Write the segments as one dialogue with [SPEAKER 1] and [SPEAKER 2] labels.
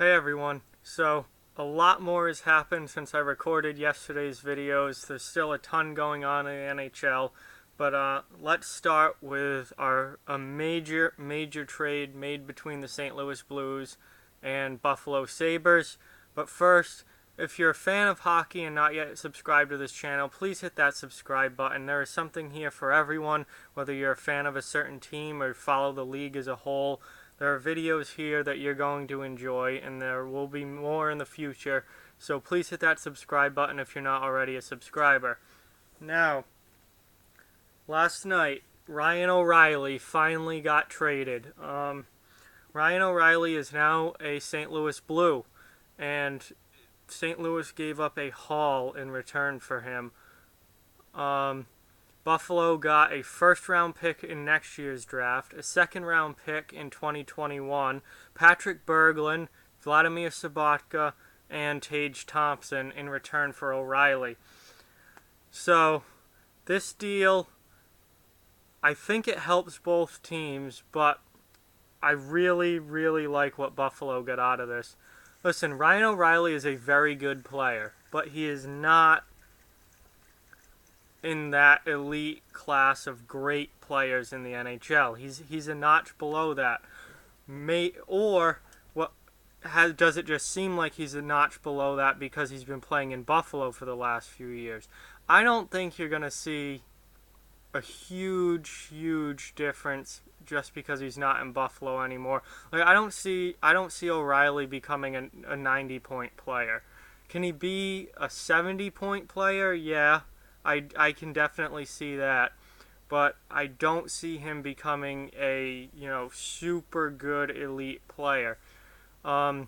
[SPEAKER 1] Hey everyone, so a lot more has happened since I recorded yesterday's videos. There's still a ton going on in the NHL, but let's start with a major trade made between the St. Louis Blues and Buffalo Sabres. But first, if you're a fan of hockey and not yet subscribed to this channel, please hit that subscribe button. There is something here for everyone, whether you're a fan of a certain team or follow the league as a whole. There are videos here that you're going to enjoy, and there will be more in the future, so please hit that subscribe button if you're not already a subscriber. Now, last night, Ryan O'Reilly finally got traded. Ryan O'Reilly is now a St. Louis Blue, and St. Louis gave up a haul in return for him. Buffalo got a first-round pick in next year's draft, a second-round pick in 2021, Patrick Berglund, Vladimir Sobotka, and Tage Thompson in return for O'Reilly. So, this deal, I think it helps both teams, but I really like what Buffalo got out of this. Listen, Ryan O'Reilly is a very good player, but he is not in that elite class of great players in the NHL. He's a notch below that. Does it just seem like he's a notch below that because he's been playing in Buffalo for the last few years? I don't think you're going to see a huge difference just because he's not in Buffalo anymore. Like I don't see O'Reilly becoming a 90-point player. Can he be a 70-point player? Yeah. I can definitely see that, but I don't see him becoming a super good elite player. I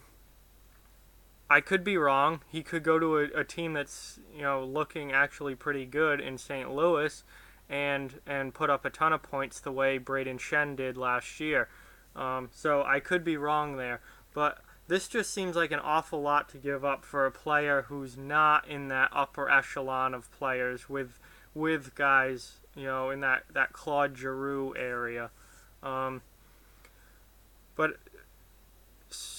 [SPEAKER 1] could be wrong. He could go to a team that's looking actually pretty good in St. Louis, and put up a ton of points the way Brayden Schenn did last year. So I could be wrong there, but this just seems like an awful lot to give up for a player who's not in that upper echelon of players with guys, in that Claude Giroux area. But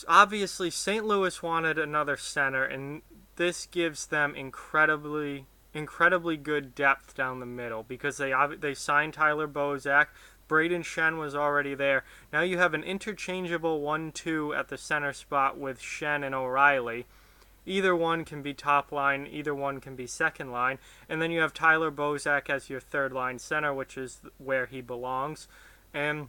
[SPEAKER 1] obviously St. Louis wanted another center, and this gives them incredibly good depth down the middle because they signed Tyler Bozak. Brayden Schenn was already there. Now you have an interchangeable 1-2 at the center spot with Schenn and O'Reilly. Either one can be top line, either one can be second line. And then you have Tyler Bozak as your third line center, which is where he belongs. And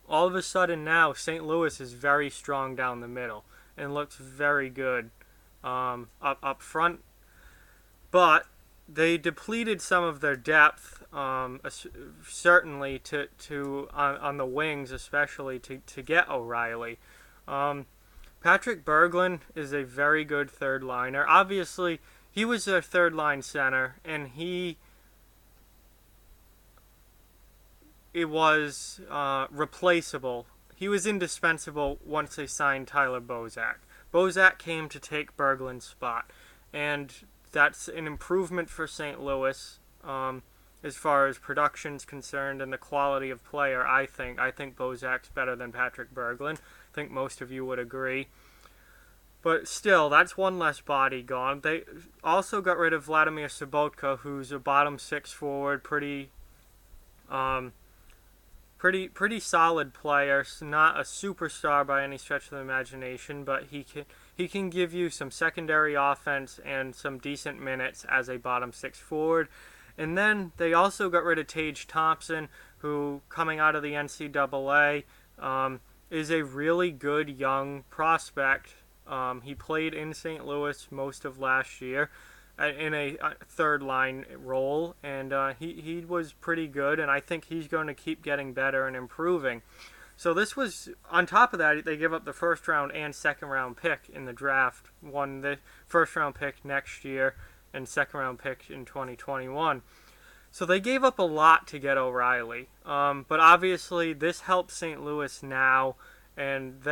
[SPEAKER 1] all of a sudden now, St. Louis is very strong down the middle and looks very good up front. But they depleted some of their depth, certainly on the wings, especially to get O'Reilly. Patrick Berglund is a very good third liner. Obviously, he was their third line center, and it was replaceable. He was indispensable once they signed Tyler Bozak. Bozak came to take Berglund's spot, and that's an improvement for St. Louis as far as production's concerned and the quality of player. I think Bozak's better than Patrick Berglund. I think most of you would agree. But still, that's one less body gone. They also got rid of Vladimir Sobotka, who's a bottom six forward, pretty solid player. Not a superstar by any stretch of the imagination, but he can give you some secondary offense and some decent minutes as a bottom six forward. And then they also got rid of Tage Thompson, who, coming out of the NCAA, is a really good young prospect. He played in St. Louis most of last year in a third line role, and he was pretty good, and I think he's going to keep getting better and improving. So this was, on top of that, they give up the first round and second round pick in the draft, won the first round pick next year and second round pick in 2021. So they gave up a lot to get O'Reilly, but obviously this helps St. Louis now, and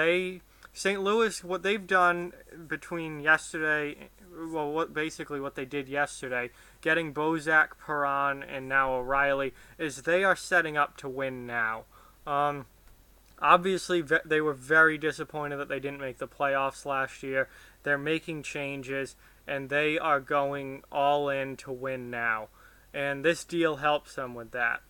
[SPEAKER 1] St. Louis, what they've done between yesterday, what they did yesterday, getting Bozak, Perron, and now O'Reilly, is they are setting up to win now. Obviously, they were very disappointed that they didn't make the playoffs last year. They're making changes, and they are going all in to win now. And this deal helps them with that.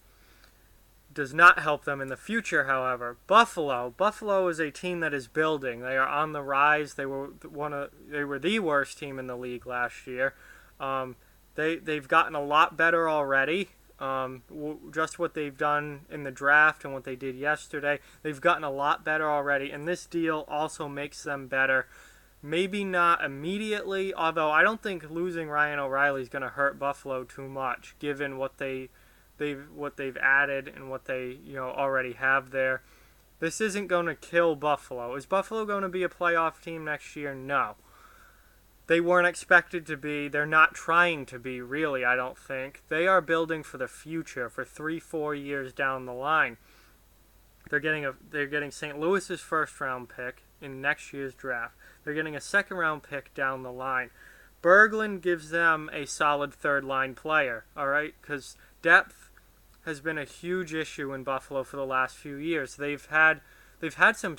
[SPEAKER 1] Does not help them in the future, however. Buffalo is a team that is building. They are on the rise. They were the worst team in the league last year. They've gotten a lot better already. Just what they've done in the draft and what they did yesterday, they've gotten a lot better already. And this deal also makes them better. Maybe not immediately, although I don't think losing Ryan O'Reilly is going to hurt Buffalo too much, given what they've added and what they already have there. This isn't going to kill Buffalo. Is Buffalo going to be a playoff team next year? No. They weren't expected to be. They're not trying to be, really, I don't think. They are building for the future, for 3-4 years down the line. They're getting St. Louis's first round pick in next year's draft. They're getting a second round pick down the line. Berglund gives them a solid third line player, all right? Because depth has been a huge issue in Buffalo for the last few years. They've had some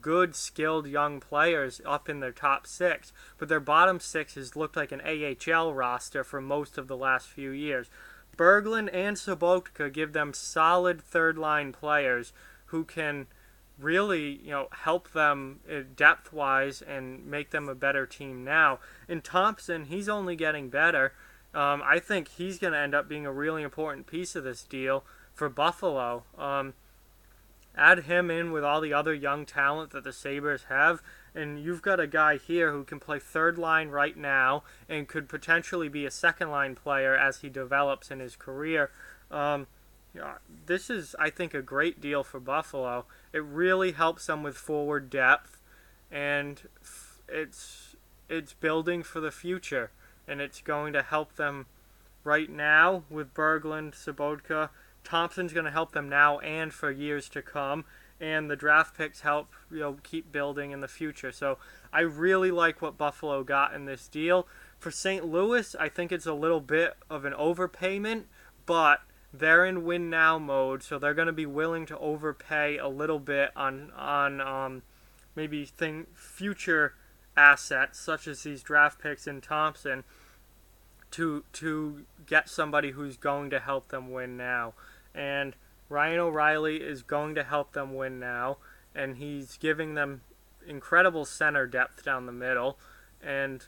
[SPEAKER 1] good, skilled young players up in their top six, but their bottom six has looked like an AHL roster for most of the last few years. Berglund and Sobotka give them solid third-line players who can really, help them depth-wise and make them a better team now. And Thompson, he's only getting better. I think he's going to end up being a really important piece of this deal for Buffalo. Add him in with all the other young talent that the Sabres have, and you've got a guy here who can play third line right now and could potentially be a second line player as he develops in his career. This is, I think, a great deal for Buffalo. It really helps them with forward depth, and it's building for the future, and it's going to help them right now with Berglund, Sobotka. Thompson's going to help them now and for years to come, and the draft picks help keep building in the future. So I really like what Buffalo got in this deal. For St. Louis, I think it's a little bit of an overpayment, but they're in win now mode, so they're going to be willing to overpay a little bit on maybe future assets such as these draft picks in Thompson to get somebody who's going to help them win now. And Ryan O'Reilly is going to help them win now, and he's giving them incredible center depth down the middle, and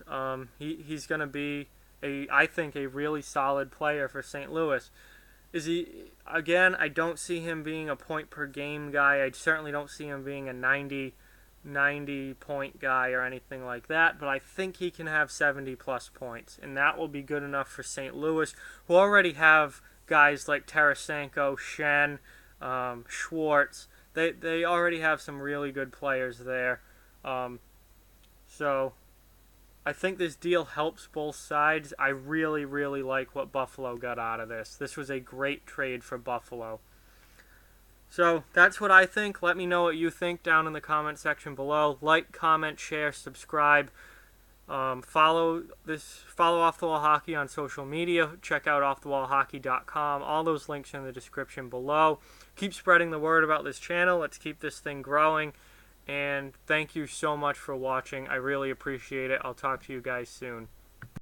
[SPEAKER 1] he's going to be I think a really solid player for St. Louis. Is he, again, I don't see him being a point per game guy. I certainly don't see him being a 90 point guy or anything like that, but I think he can have 70 plus points, and that will be good enough for St. Louis, who already have guys like Tarasenko, Shen, Schwartz. They already have some really good players there. So I think this deal helps both sides. I really, really like what Buffalo got out of this. This was a great trade for Buffalo. So that's what I think. Let me know what you think down in the comment section below. Like, comment, share, subscribe. Follow Off the Wall Hockey on social media. Check out offthewallhockey.com. All those links are in the description below. Keep spreading the word about this channel. Let's keep this thing growing. And thank you so much for watching. I really appreciate it. I'll talk to you guys soon.